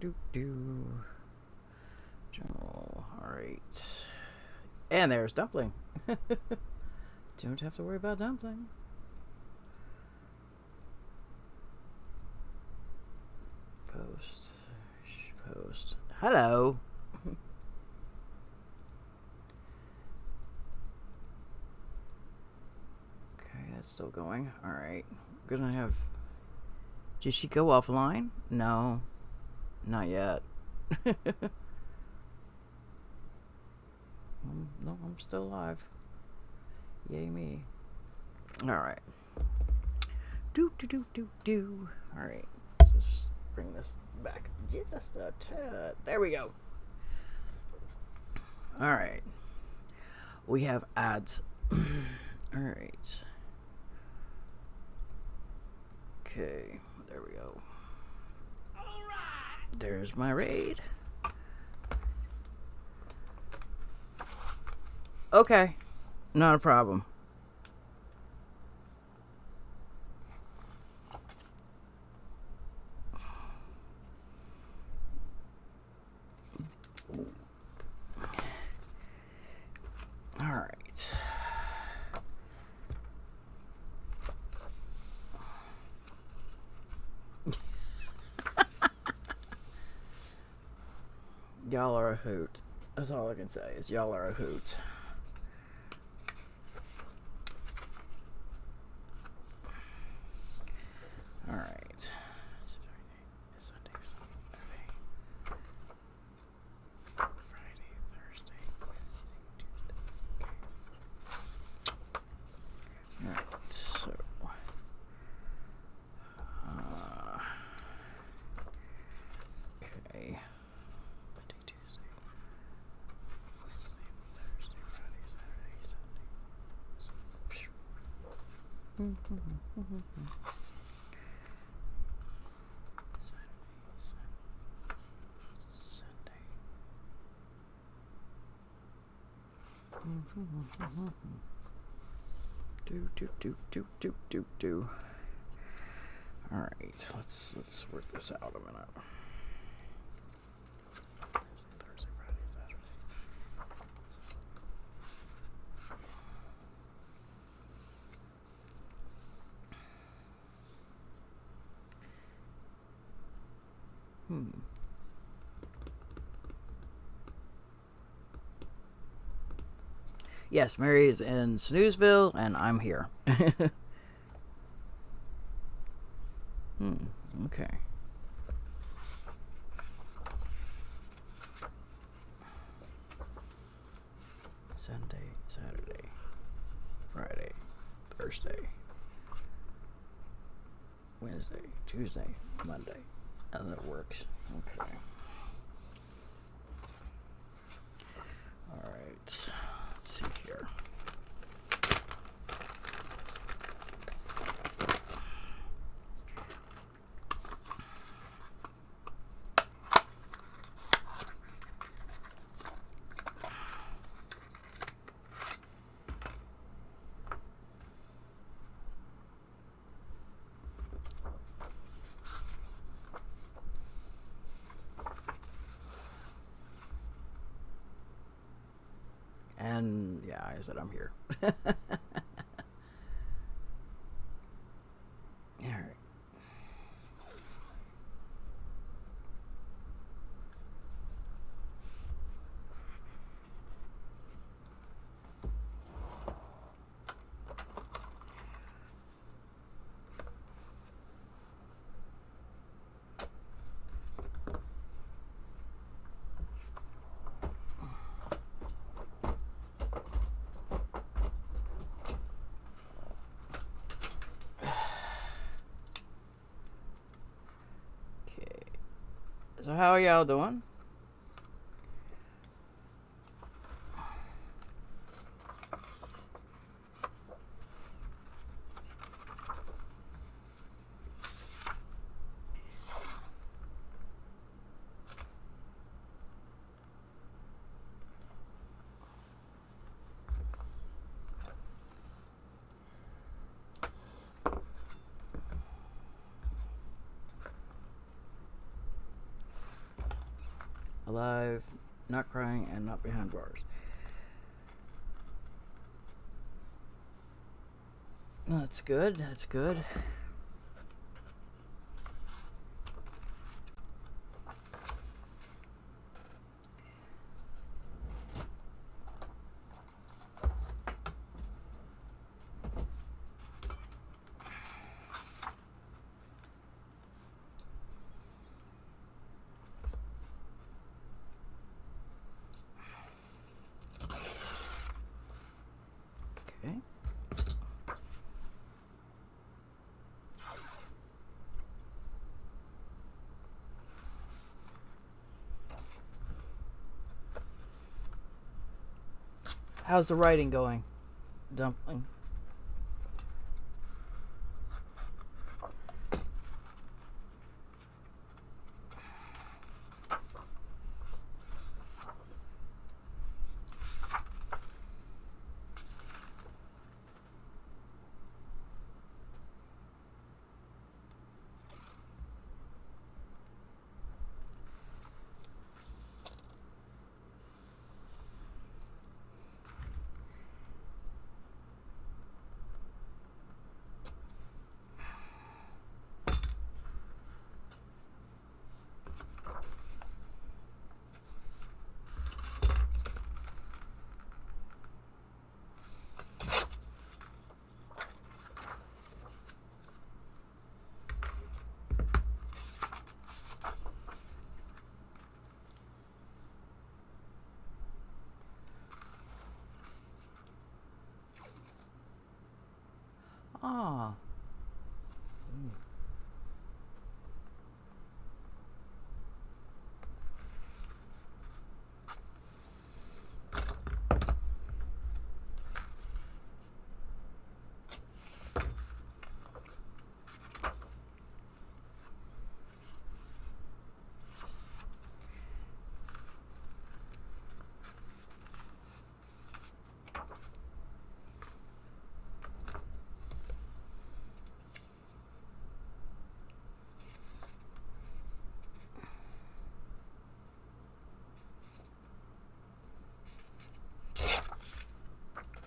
Do. General. Alright. And there's Dumpling. Don't have to worry about Dumpling. Post. Hello. Okay, that's still going. Alright. Gonna have. Did she go offline? No. Not yet. No, I'm still alive. Yay me. Alright. Do. Alright. Let's just bring this back just a tad. There we go. Alright. We have ads. Alright. Okay. There we go. Alright. There's my raid. Okay. Not a problem. Alright. Y'all are a hoot. That's all I can say is y'all are a hoot. Alright. Sunday, Friday, Thursday, Wednesday, Tuesday. Alright, so okay. Monday, Tuesday, Wednesday, Thursday, Friday, Saturday, Sunday. Do. All right, let's work this out a minute. Thursday, Friday, Saturday. Yes, Mary is in Snoozeville, and I'm here. Okay. Sunday, Saturday, Friday, Thursday, Wednesday, Tuesday, Monday. And it works. Okay. Alright. Let's see here. And yeah, I said I'm here. Alright. So how are y'all doing? alive, not crying, and not behind bars. That's good. That's good. Okay. How's the writing going, Dumpling? Ah.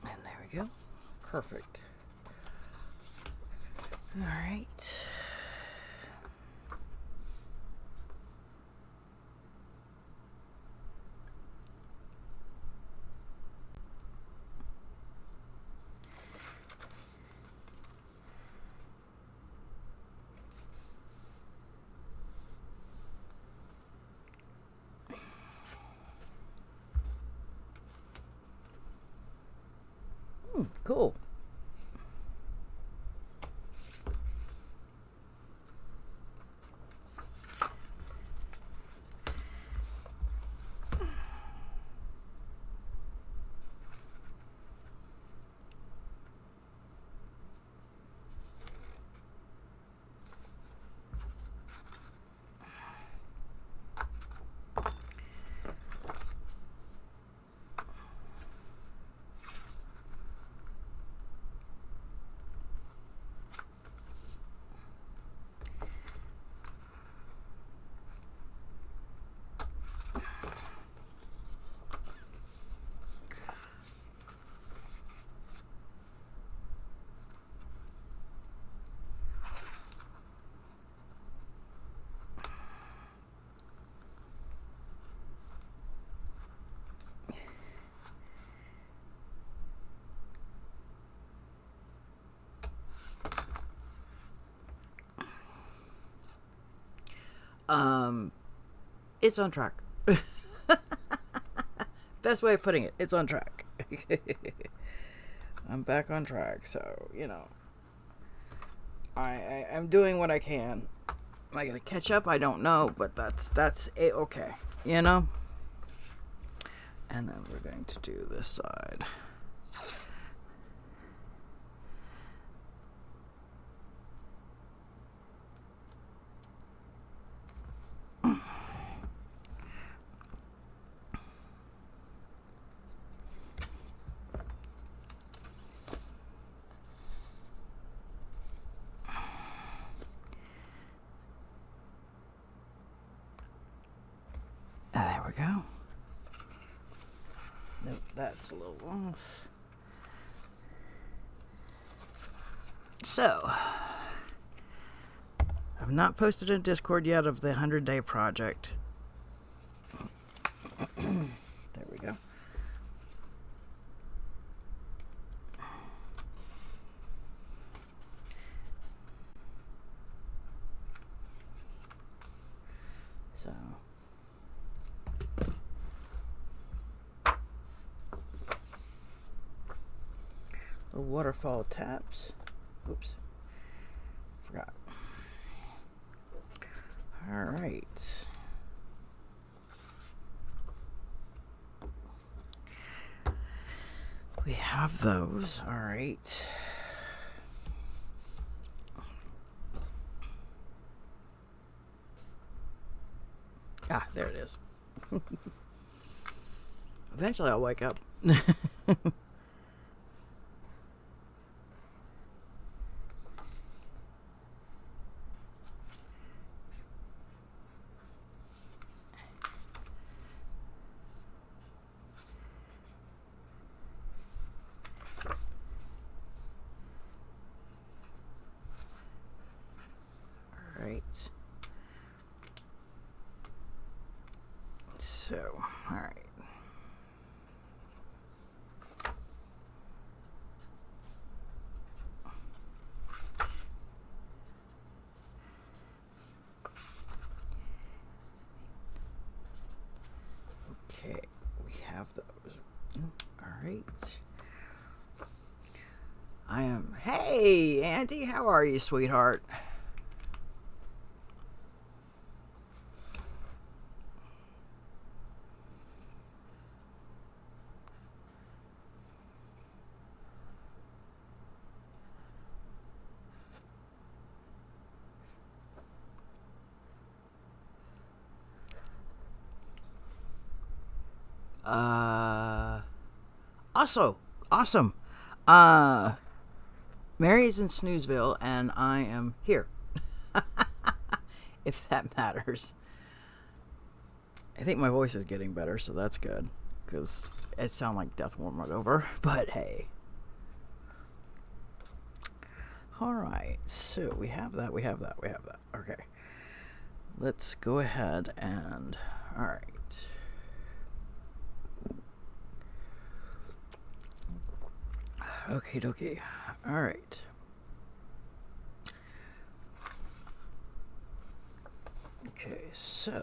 And there we go. Perfect. All right. Cool. It's on track. Best way of putting it, it's on track. I'm back on track, so I'm doing what I can. Am I gonna catch up? I don't know, but that's okay. And then we're going to do this side. There There we go. Nope, that's a little off. So, I've not posted in Discord yet of the 100-day project. There we go. So, little waterfall taps. Oops, forgot. All right. We have those. All right. Ah, there it is. Eventually I'll wake up. All right. So, all right. Okay, we have those. All right. I am. Hey, Auntie, how are you, sweetheart? Also, awesome. Mary's in Snoozeville, and I am here. If that matters. I think my voice is getting better, so that's good. Because it sounded like death warmed over. But hey. Alright, so we have that, we have that, we have that. Okay. Let's go ahead and... Alright. Okie dokie. Alright. Okay, so...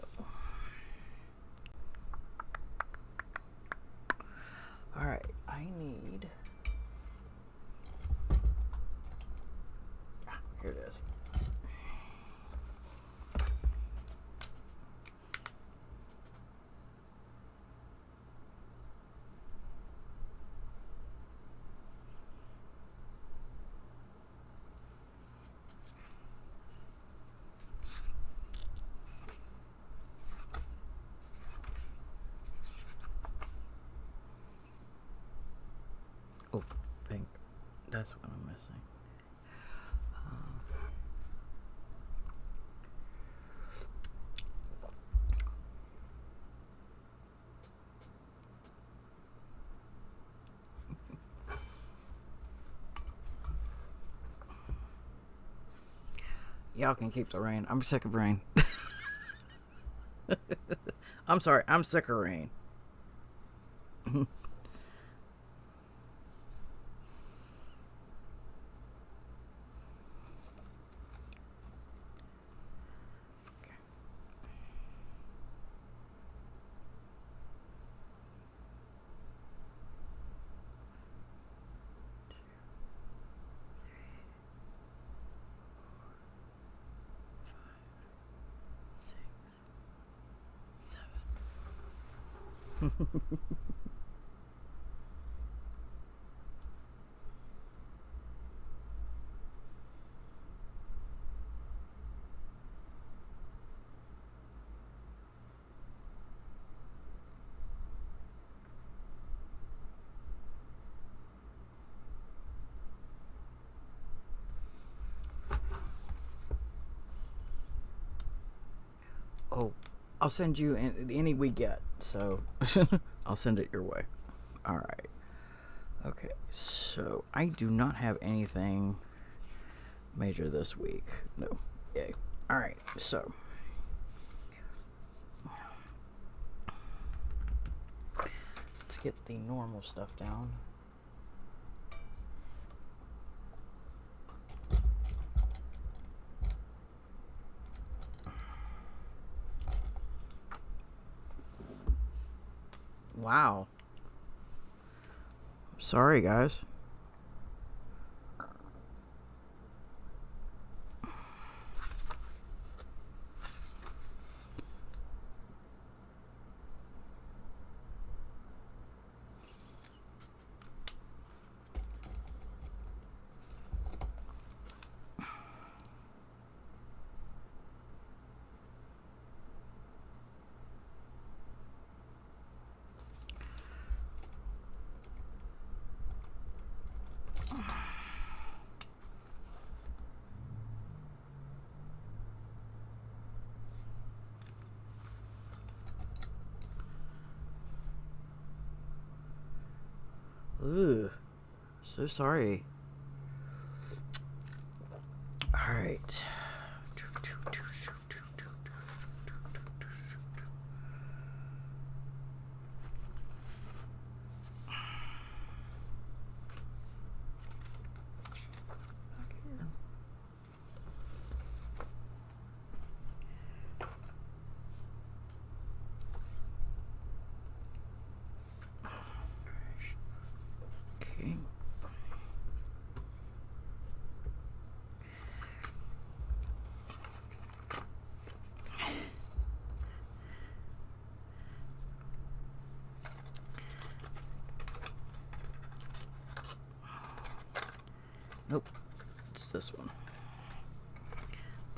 Alright, I need... Here it is. Oh, pink. That's what I'm missing. Y'all can keep the rain. I'm sick of rain. I'm sorry. I'm sick of rain. Oh, I'll send you any we get. So I'll send it your way. All right. Okay. So I do not have anything major this week. No. Yay. All right. So let's get the normal stuff down. Wow. Sorry, guys. Ugh. So sorry. All right. Okay. Nope. It's this one.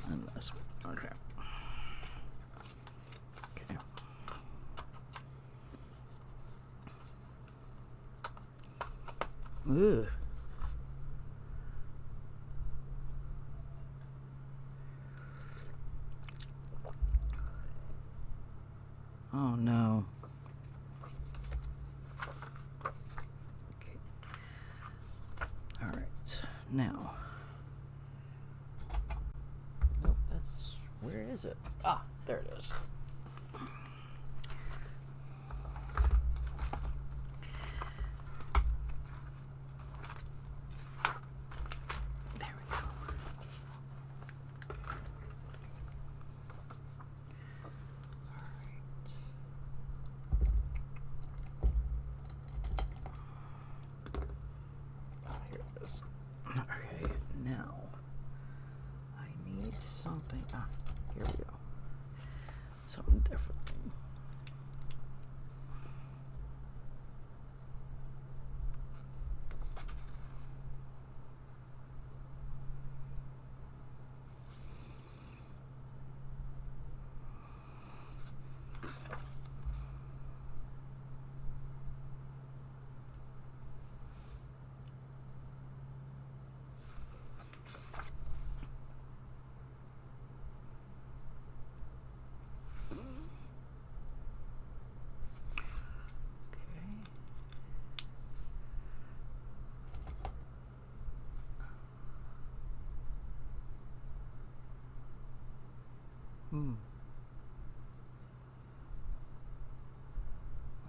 And this one. Okay. Okay. Ugh. Oh no. Okay. All right. Now. Nope, that's... Where is it? Ah, there it is. There we go. Okay, now I need something. Ah, here we go. Something different.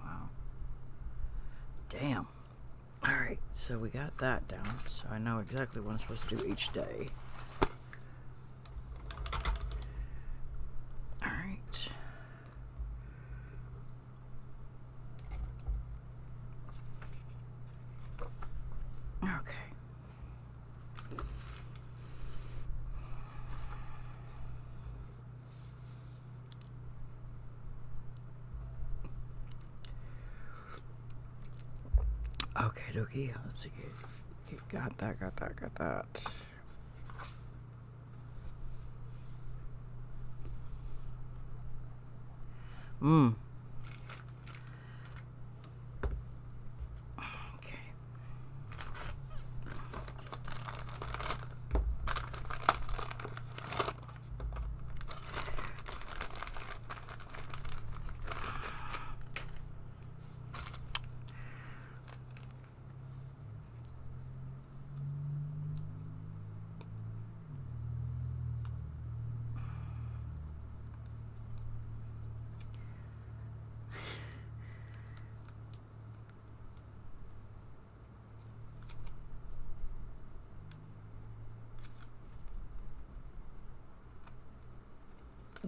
Wow. Damn. Alright, so we got that down, so I know exactly what I'm supposed to do each day. Alright. Okay. Okay, dokie. Let's see. Got that. Okay.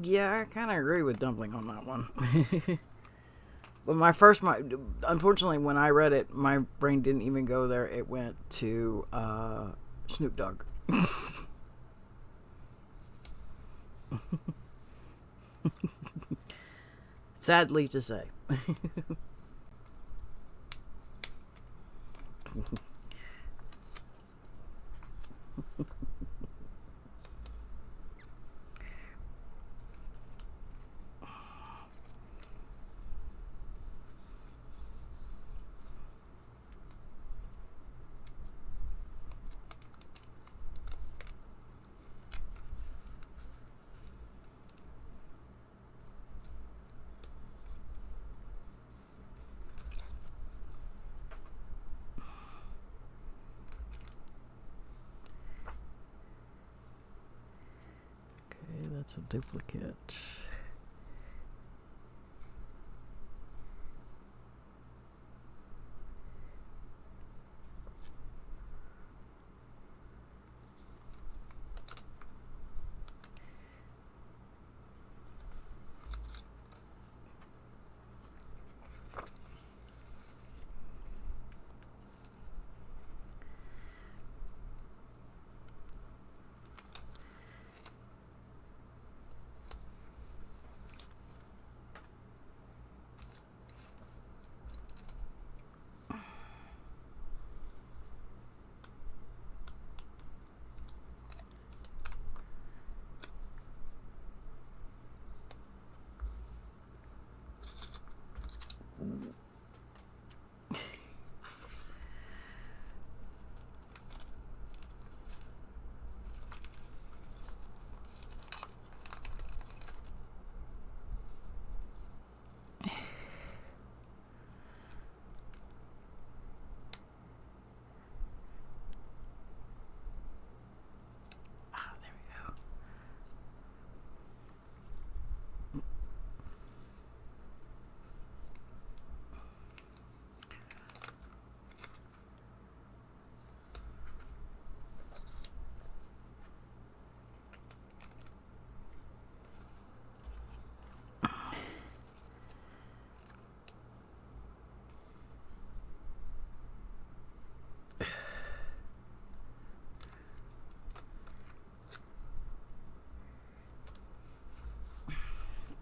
Yeah, I kind of agree with Dumpling on that one. But unfortunately, when I read it, my brain didn't even go there. It went to Snoop Dogg. Sadly to say. Okay, that's a duplicate.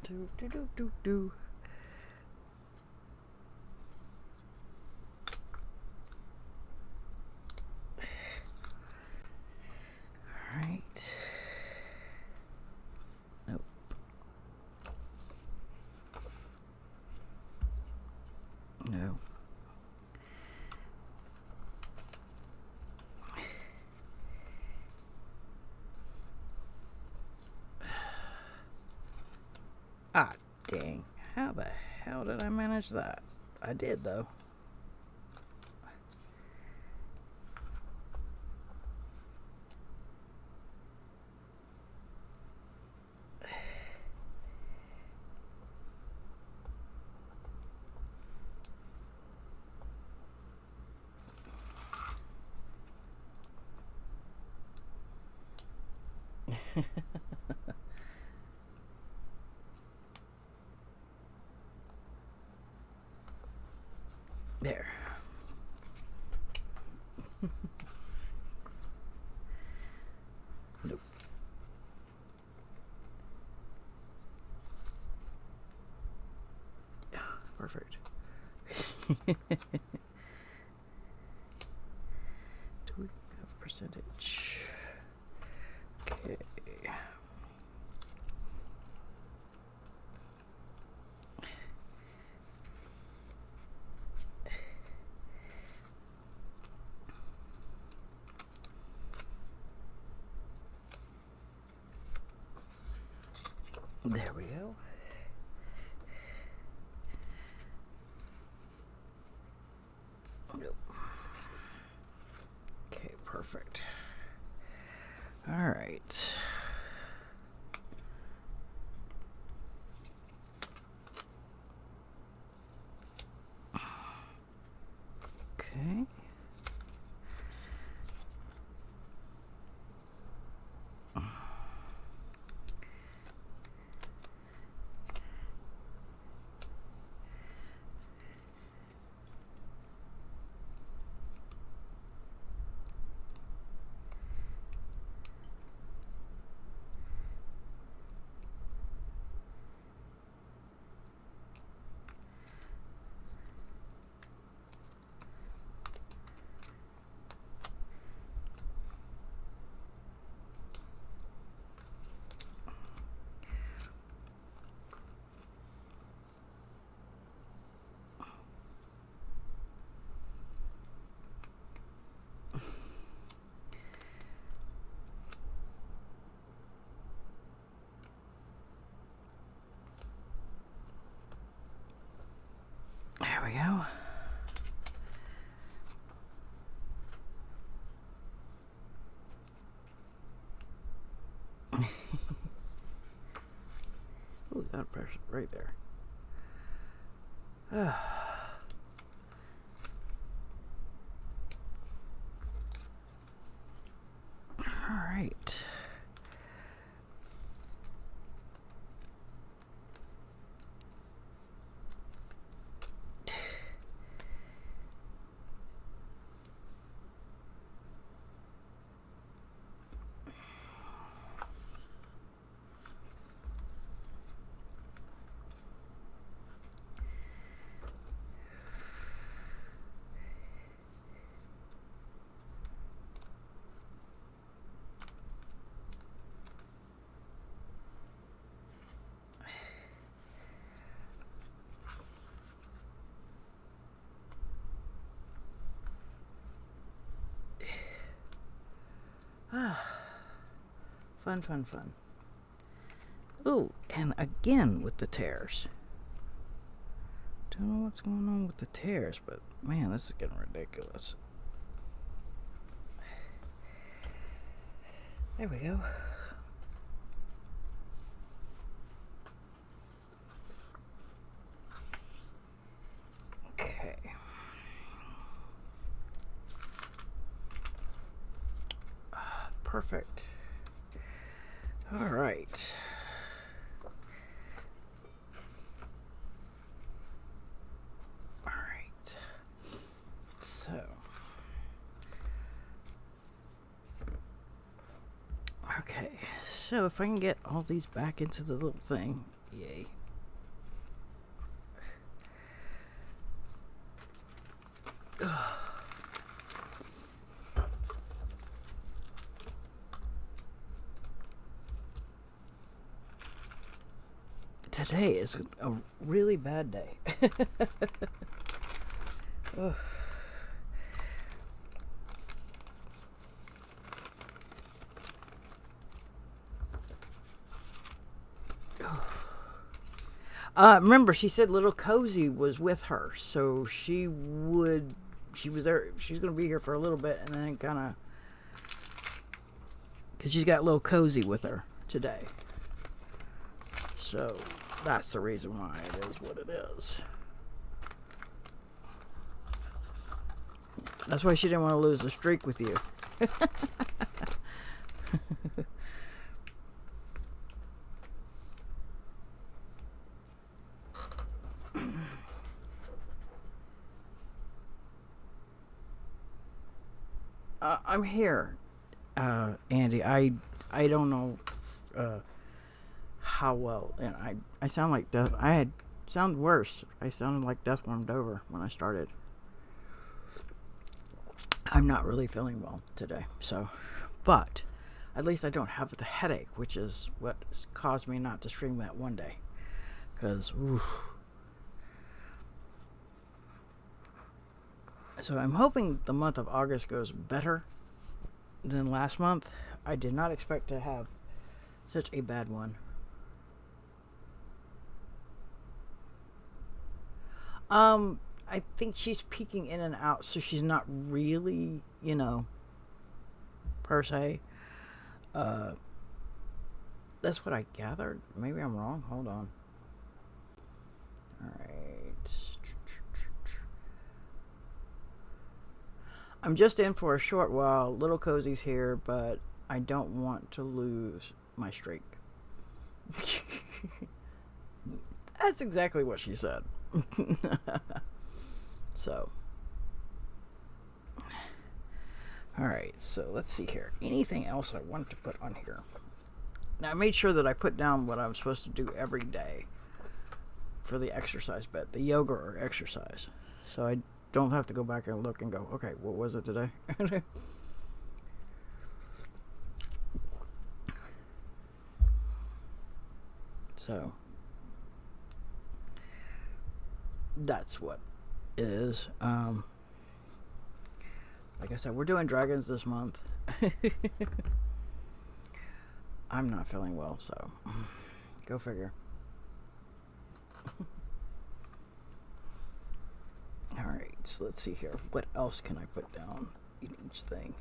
Do do do do do. All right. Nope. No. Ah, dang. How the hell did I manage that? I did, though. There. Nope. Perfect. Do we have a percentage? Okay. There we go. Nope. Okay, perfect. All right. Okay. we go. Ooh, that pressure right there. All right. Fun, fun, fun. Ooh, and again with the tears. Don't know what's going on with the tears, but man, this is getting ridiculous. There we go. Okay. Perfect. All right. All right. So. Okay. So if I can get all these back into the little thing, yay. Today is a really bad day. Remember, she said little Cozy was with her, so she was there. She's going to be here for a little bit, and then kind of, because she's got little Cozy with her today. So that's the reason why it is what it is. That's why she didn't want to lose the streak with you. I'm here, Andy. I don't know how well, and I sound like death. Sound worse. I sounded like death warmed over when I started. I'm not really feeling well today, so, but at least I don't have the headache, which is what caused me not to stream that one day, because so I'm hoping the month of August goes better than last month. I did not expect to have such a bad one. I think she's peeking in and out, so she's not really, per se. That's what I gathered. Maybe I'm wrong. Hold on. Alright. I'm just in for a short while. Little Cozy's here, but I don't want to lose my streak. That's exactly what she said. So. Alright, so let's see here. Anything else I want to put on here? Now, I made sure that I put down what I'm supposed to do every day for the exercise bit, the yoga or exercise. So I don't have to go back and look and go, okay, what was it today? So that's what it is. Like I said, we're doing dragons this month. I'm not feeling well, so go figure. so let's see here. What else can I put down in each thing?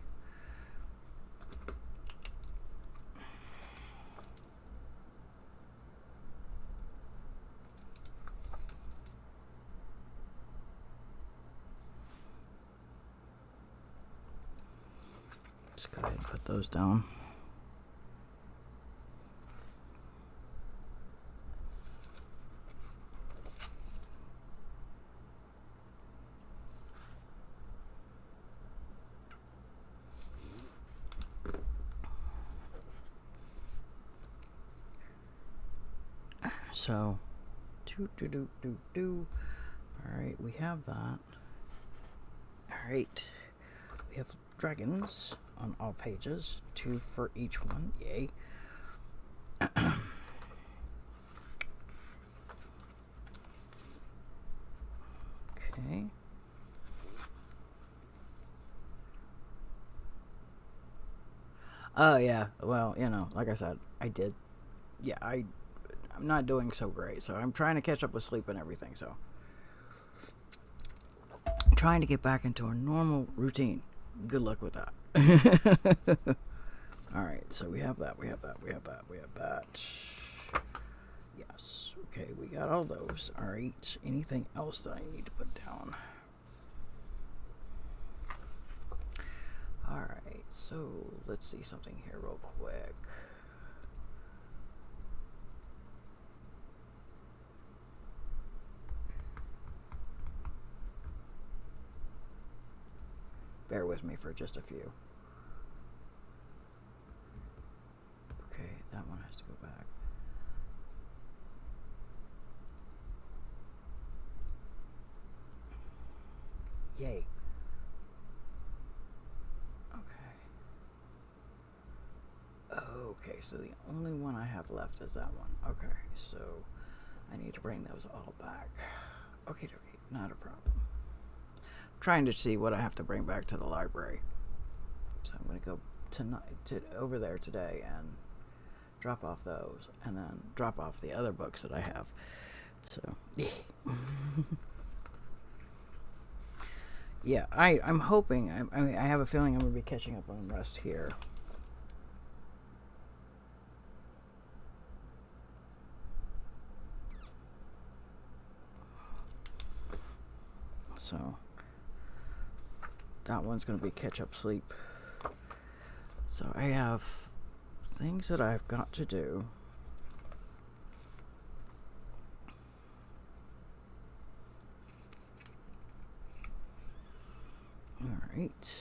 Let's go ahead and put those down. So, Alright, we have that. Alright. We have dragons on all pages. 2 for each one. Yay. Okay. Oh, yeah. Well, you know, like I said, I did. Yeah, I'm not doing so great, so I'm trying to catch up with sleep and everything, so. I'm trying to get back into a normal routine. Good luck with that. Alright, so we have that, we have that. Yes. Okay, we got all those. Alright, anything else that I need to put down? Alright, so let's see something here real quick. Bear with me for just a few. Okay, that one has to go back. Yay. Okay, so the only one I have left is that one. Okay, so I need to bring those all back. Okay, not a problem. I'm trying to see what I have to bring back to the library. So I'm going to go over there today and drop off those, and then drop off the other books that I have. So, yeah, I'm hoping, I have a feeling I'm going to be catching up on the rest here. So that one's going to be catch up sleep. So I have things that I've got to do. All right.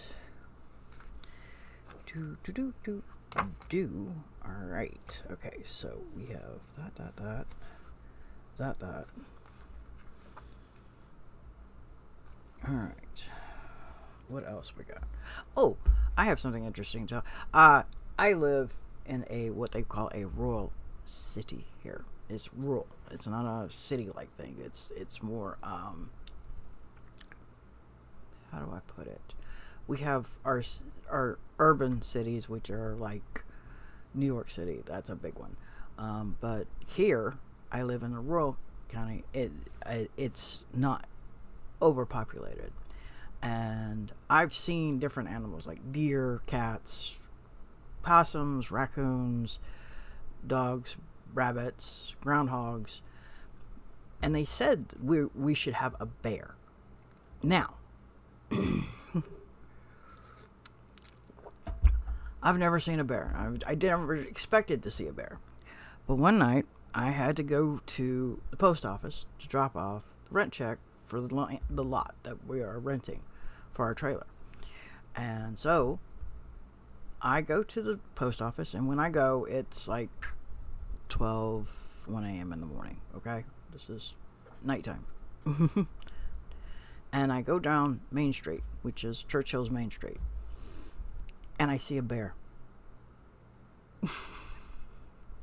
All right. Okay, so we have that. All right. What else we got? Oh, I have something interesting to tell. I live in what they call a rural city here. It's rural. It's not a city-like thing. It's more how do I put it? We have our urban cities, which are like New York City. That's a big one. But here, I live in a rural county. It's not overpopulated, and I've seen different animals like deer, cats, possums, raccoons, dogs, rabbits, groundhogs, and they said we should have a bear. Now, I've never seen a bear. I never expected to see a bear, but one night I had to go to the post office to drop off the rent check for the lot that we are renting for our trailer. And so I go to the post office, and when I go, it's like 1 a.m. in the morning. Okay, this is nighttime. And I go down Main Street, which is Churchill's Main Street, and I see a bear.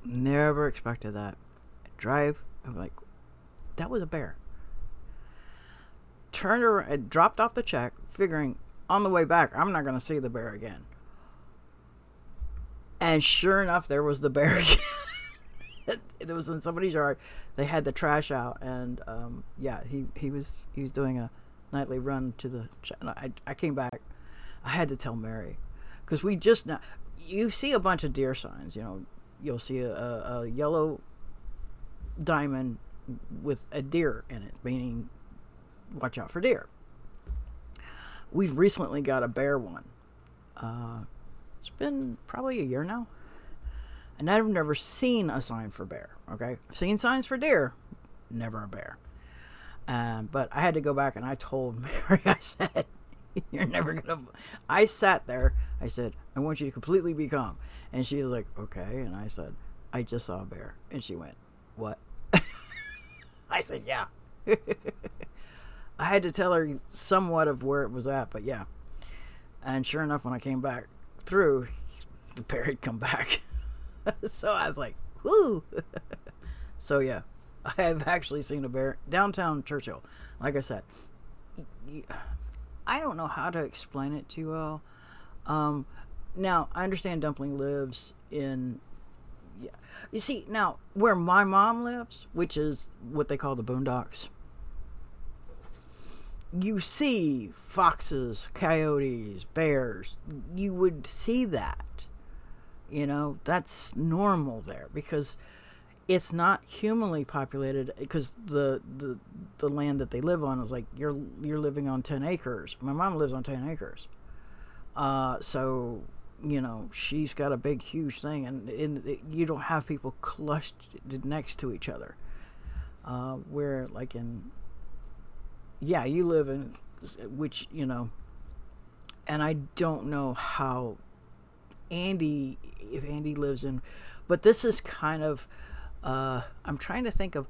Never expected that. I drive, I'm like, that was a bear. Turned around and dropped off the check, figuring on the way back I'm not going to see the bear again. And sure enough, there was the bear again. It was in somebody's yard. They had the trash out, and yeah, he was doing a nightly run to the. I came back. I had to tell Mary, because we just now. You see a bunch of deer signs. You'll see a yellow diamond with a deer in it, meaning watch out for deer. We've recently got a bear one. It's been probably a year now. And I've never seen a sign for bear, okay? I've seen signs for deer, never a bear. But I had to go back and I told Mary, I said, you're never going to... I sat there, I said, I want you to completely be calm. And she was like, okay. And I said, I just saw a bear. And she went, what? I said, yeah. I had to tell her somewhat of where it was at, but yeah. And sure enough, when I came back through, the bear had come back. So I was like, whoo. So yeah, I have actually seen a bear downtown Churchill. Like I said, I don't know how to explain it to you all. Now, I understand Dumpling lives in... Yeah. You see, now, where my mom lives, which is what they call the boondocks, you see foxes, coyotes, bears. You would see that. That's normal there because it's not humanly populated, because the land that they live on is like you're living on 10 acres. My mom lives on 10 acres. So, she's got a big, huge thing, and you don't have people clustered next to each other. Where, like yeah, you live in, which, and I don't know how if Andy lives in, but this is kind of, I'm trying to think of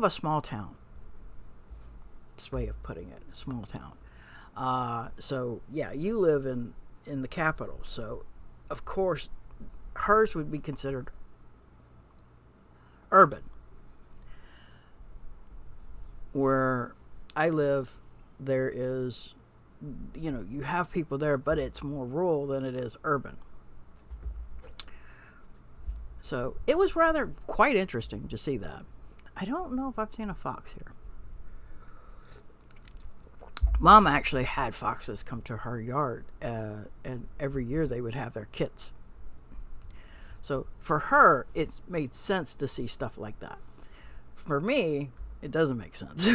a small town. This way of putting it, a small town. So yeah, you live in the capital, so of course hers would be considered urban. Where I live, there is, you have people there, but it's more rural than it is urban. So it was rather quite interesting to see that. I don't know if I've seen a fox here. Mom actually had foxes come to her yard, and every year they would have their kits. So for her, it made sense to see stuff like that. For me, it doesn't make sense.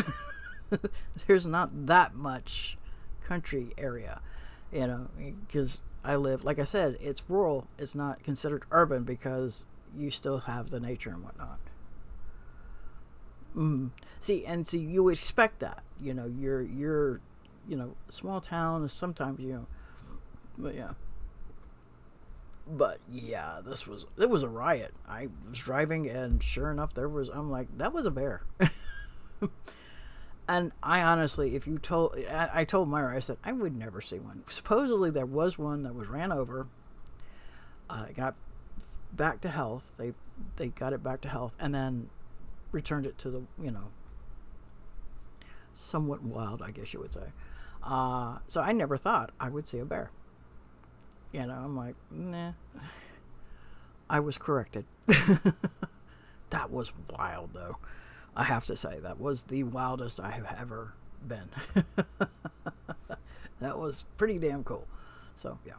There's not that much country area, because I live, like I said, it's rural. It's not considered urban because you still have the nature and whatnot. See, you expect that, you're small town is sometimes, but yeah, it was a riot. I was driving and sure enough, I'm like, that was a bear. And I honestly, I told Myra, I said, I would never see one. Supposedly there was one that was ran over, got back to health. They got it back to health and then returned it to the, somewhat wild, I guess you would say. So I never thought I would see a bear. I'm like, nah. I was corrected. That was wild, though. I have to say, that was the wildest I have ever been. That was pretty damn cool. So, yeah.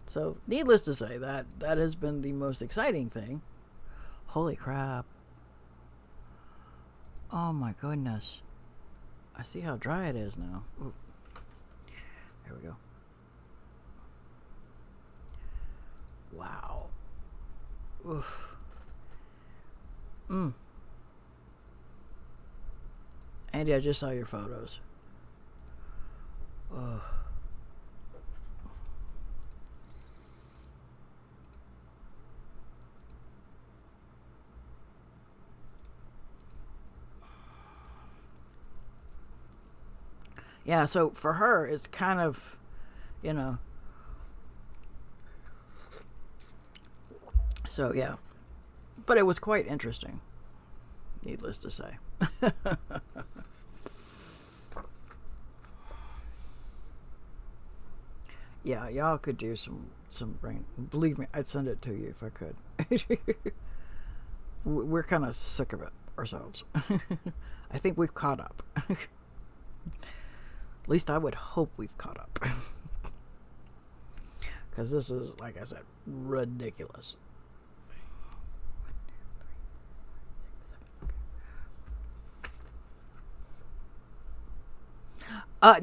So, needless to say, that has been the most exciting thing. Holy crap. Oh my goodness. I see how dry it is now. Ooh. There we go. Wow. Oof. Andy, I just saw your photos. Ugh. Yeah, so for her, it's kind of, So, yeah. But it was quite interesting, needless to say. Yeah, y'all could do some brain. Believe me, I'd send it to you if I could. We're kind of sick of it. ourselves. I think we've caught up. At least I would hope we've caught up. Because this is, like I said, ridiculous.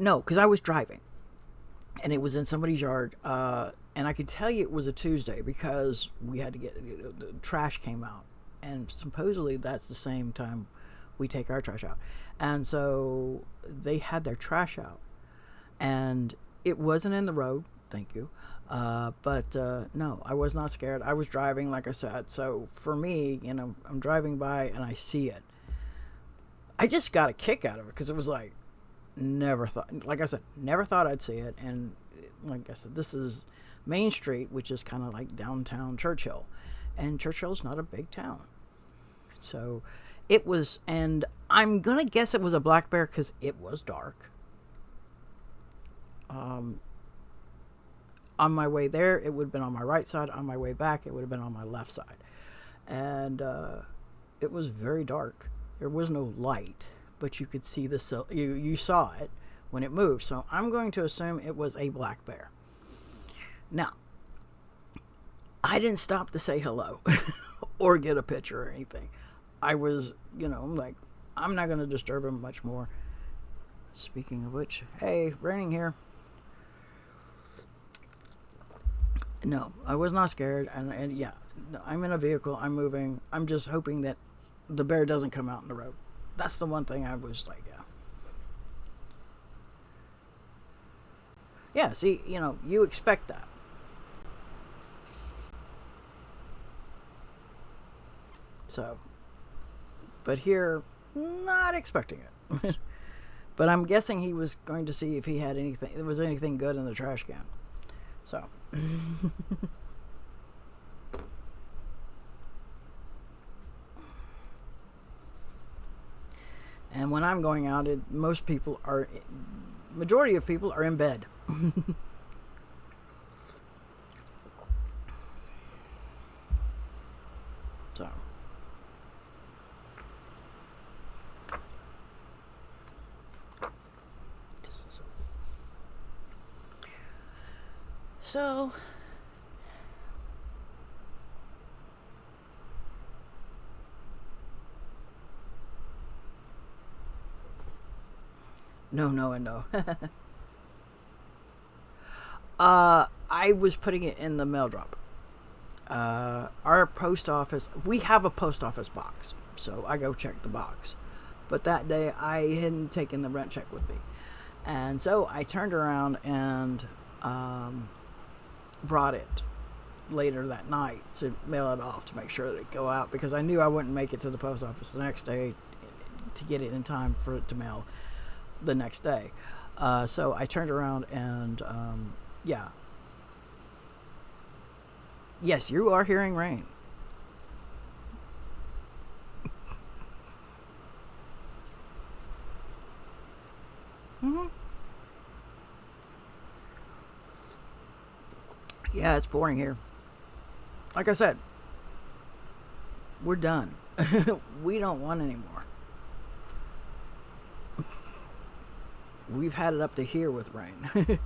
No, because I was driving. And it was in somebody's yard. And I could tell you it was a Tuesday because we had to get, the trash came out. And supposedly that's the same time we take our trash out. And so they had their trash out. And it wasn't in the road, thank you. But no, I was not scared. I was driving, like I said. So for me, I'm driving by and I see it. I just got a kick out of it because it was like, never thought, like I said, never thought I'd see it. And like I said, this is Main Street, which is kind of like downtown Churchill. And Churchill's not a big town. So it was, and I'm going to guess it was a black bear because it was dark. On my way there, it would have been on my right side. On my way back, it would have been on my left side. And it was very dark. There was no light, but you could see you saw it when it moved. So I'm going to assume it was a black bear. Now, I didn't stop to say hello or get a picture or anything. I was, like, I'm not going to disturb him much more. Speaking of which, hey, raining here. No, I was not scared. And yeah, I'm in a vehicle. I'm moving. I'm just hoping that the bear doesn't come out in the road. That's the one thing I was like, yeah. Yeah, see, you expect that. So, but here, not expecting it. But I'm guessing he was going to see if there was anything good in the trash can. So. And when I'm going out, majority of people are in bed. So. So. No. I was putting it in the mail drop. Our post office, we have a post office box, so I go check the box. But that day I hadn't taken the rent check with me. And so I turned around and brought it later that night to mail it off to make sure that it'd go out, because I knew I wouldn't make it to the post office the next day to get it in time for it to mail the next day. So I turned around and yeah. Yes, you are hearing rain. Mm-hmm. Yeah, it's pouring here. Like I said, we're done. We don't want any more. We've had it up to here with rain.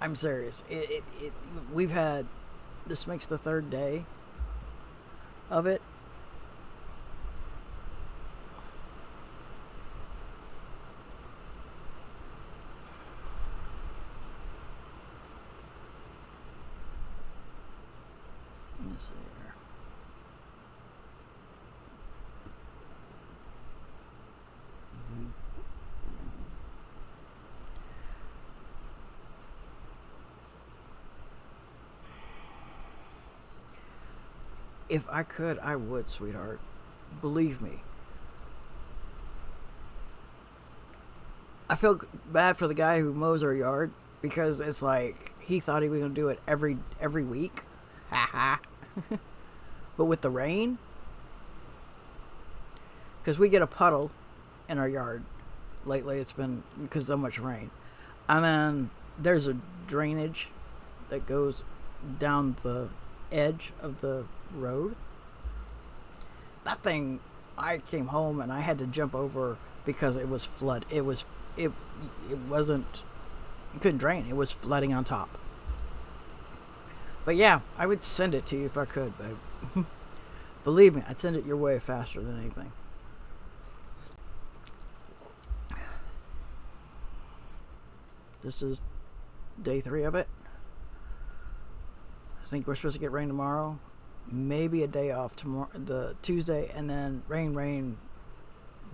I'm serious. We've had, this makes the third day of it. Let's see here. If I could, I would, sweetheart. Believe me. I feel bad for the guy who mows our yard, because it's like he thought he was going to do it every week. Ha. But with the rain, because we get a puddle in our yard lately, it's been because so much rain. And then there's a drainage that goes down the edge of the road. That thing, I came home and I had to jump over because it was flood. It wasn't, it couldn't drain. It was flooding on top. But yeah, I would send it to you if I could, babe. Believe me, I'd send it your way faster than anything. This is day 3 of it. I think we're supposed to get rain tomorrow. Maybe a day off tomorrow, the Tuesday, and then rain.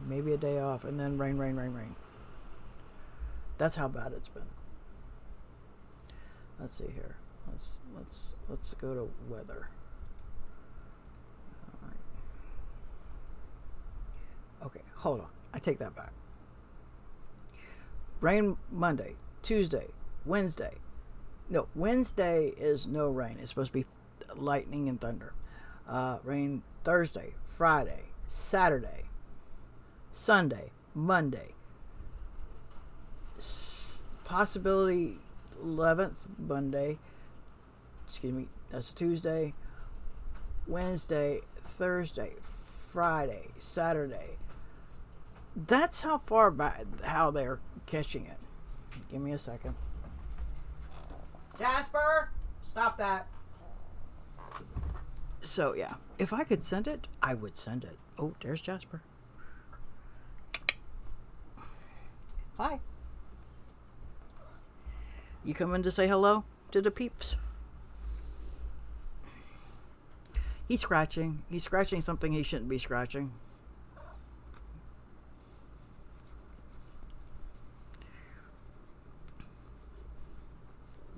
Maybe a day off, and then rain. That's how bad it's been. Let's see here. Let's go to weather. All right. Okay, hold on. I take that back. Rain Monday, Tuesday, Wednesday. No, Wednesday is no rain. It's supposed to be lightning and thunder. Rain Thursday, Friday, Saturday, Sunday, Monday. Possibility 11th, Monday. Excuse me, that's a Tuesday. Wednesday, Thursday, Friday, Saturday. That's how far back, how they're catching it. Give me a second. Jasper, stop that. So yeah, if I could send it, I would send it. Oh, there's Jasper. Hi. You coming to say hello to the peeps? He's scratching. He's scratching something he shouldn't be scratching.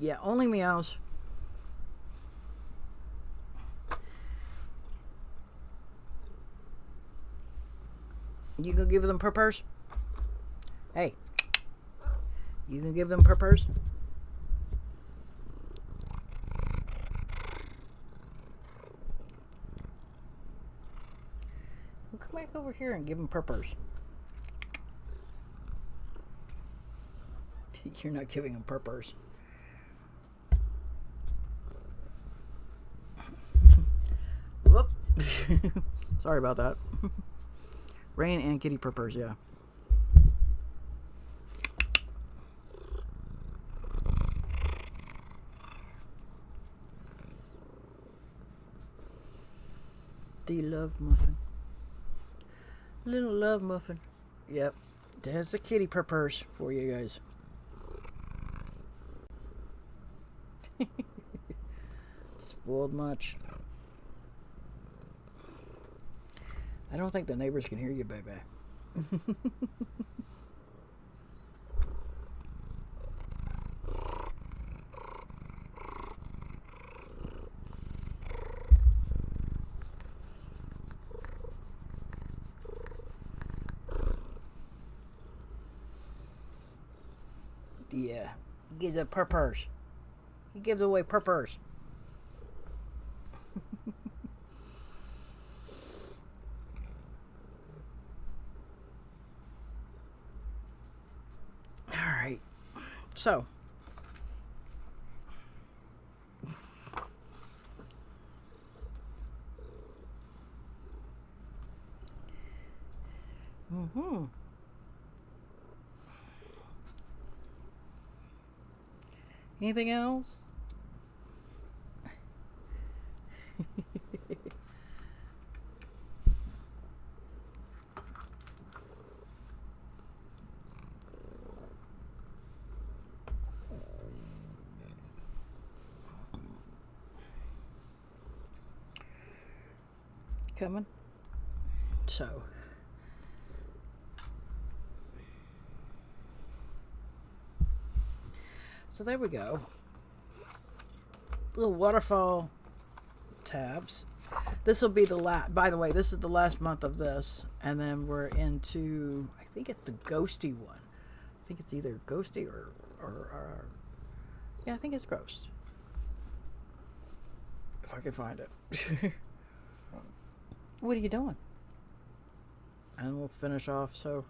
Yeah, only meows. You gonna give them purpers? Hey. You gonna give them purpers? Well, come back over here and give them purpers. You're not giving them purpers. Whoop. Sorry about that. Rain and kitty purpers, yeah. The love muffin. Little love muffin. Yep. There's the kitty purpers for you guys. Spoiled much. I don't think the neighbors can hear you, baby. Yeah. He gives it purpers. He gives away purpers. Alright. So. Anything else? Coming. So there we go. Little waterfall tabs. This will be the last. By the way, this is the last month of this, and then we're into. I think it's the ghosty one. I think it's either ghosty or yeah, I think it's ghost. If I can find it. What are you doing? And we'll finish off. So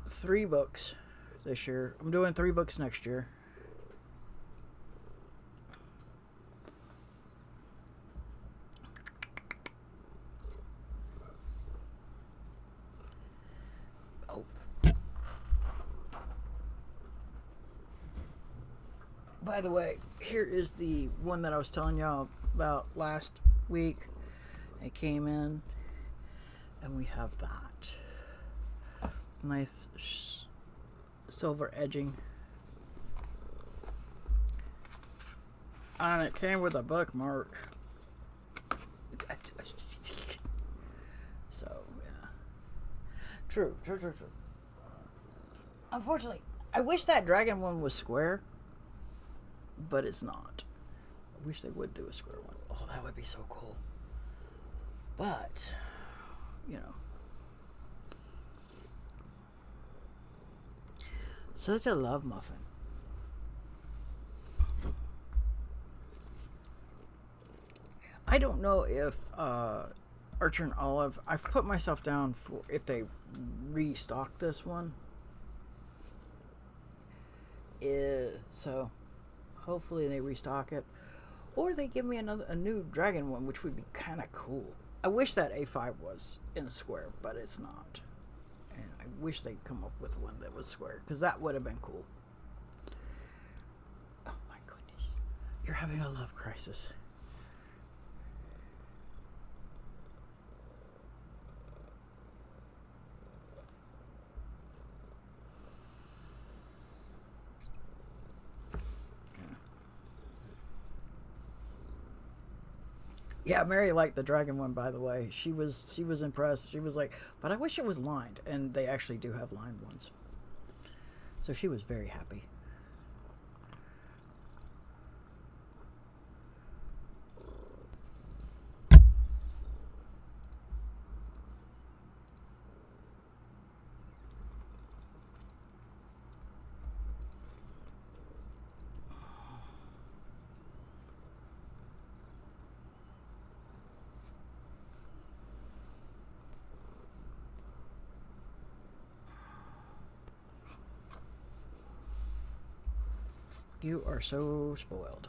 3 books this year. I'm doing 3 books next year. By the way, here is the one that I was telling y'all about last week. It came in, and we have that. It's nice silver edging. And it came with a bookmark. So, yeah. True. Unfortunately, I wish that dragon one was square, but it's not. I wish they would do a square one. Oh, that would be so cool. But, you know. Such a love muffin. I don't know if Archer and Olive, I've put myself down for if they restock this one. So hopefully they restock it, or they give me a new dragon one, which would be kind of cool. I wish that A5 was in a square, but it's not. And I wish they'd come up with one that was square, because that would have been cool. Oh my goodness. You're having a love crisis. Yeah, Mary liked the dragon one, by the way. She was impressed. She was like, but I wish it was lined. And they actually do have lined ones. So she was very happy. You are so spoiled.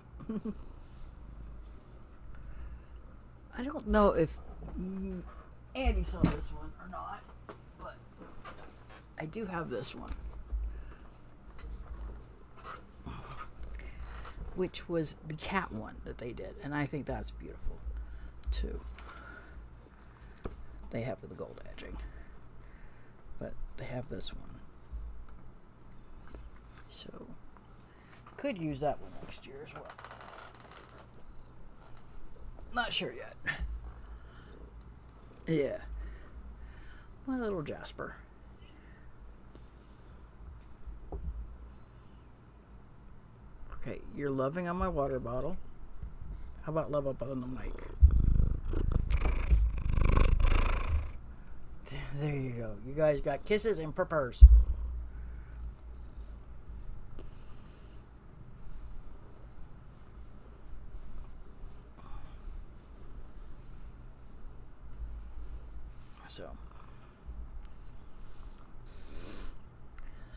I don't know if Andy saw this one or not, but I do have this one, which was the cat one that they did, and I think that's beautiful too. They have the gold edging, but they have this one, so could use that one next year as well. Not sure yet. Yeah. My little Jasper. Okay, you're loving on my water bottle. How about love up on the mic? There you go. You guys got kisses and purrs.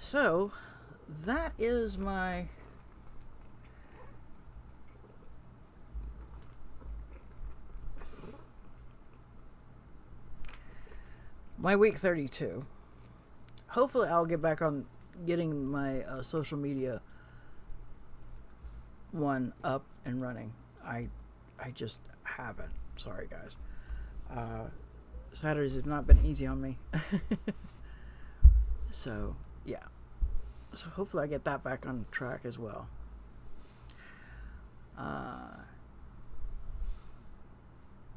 So that is my week 32. Hopefully I'll get back on getting my social media one up and running. I just haven't. Sorry guys. Saturdays have not been easy on me. So yeah. So hopefully I get that back on track as well.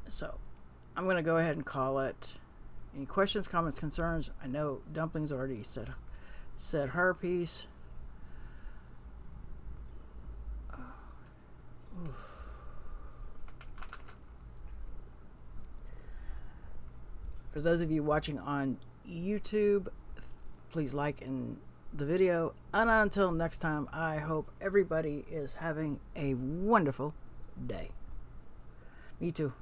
So I'm gonna go ahead and call it. Any questions, comments, concerns? I know Dumplings already said her piece. For those of you watching on YouTube, please like the video. And until next time, I hope everybody is having a wonderful day. Me too.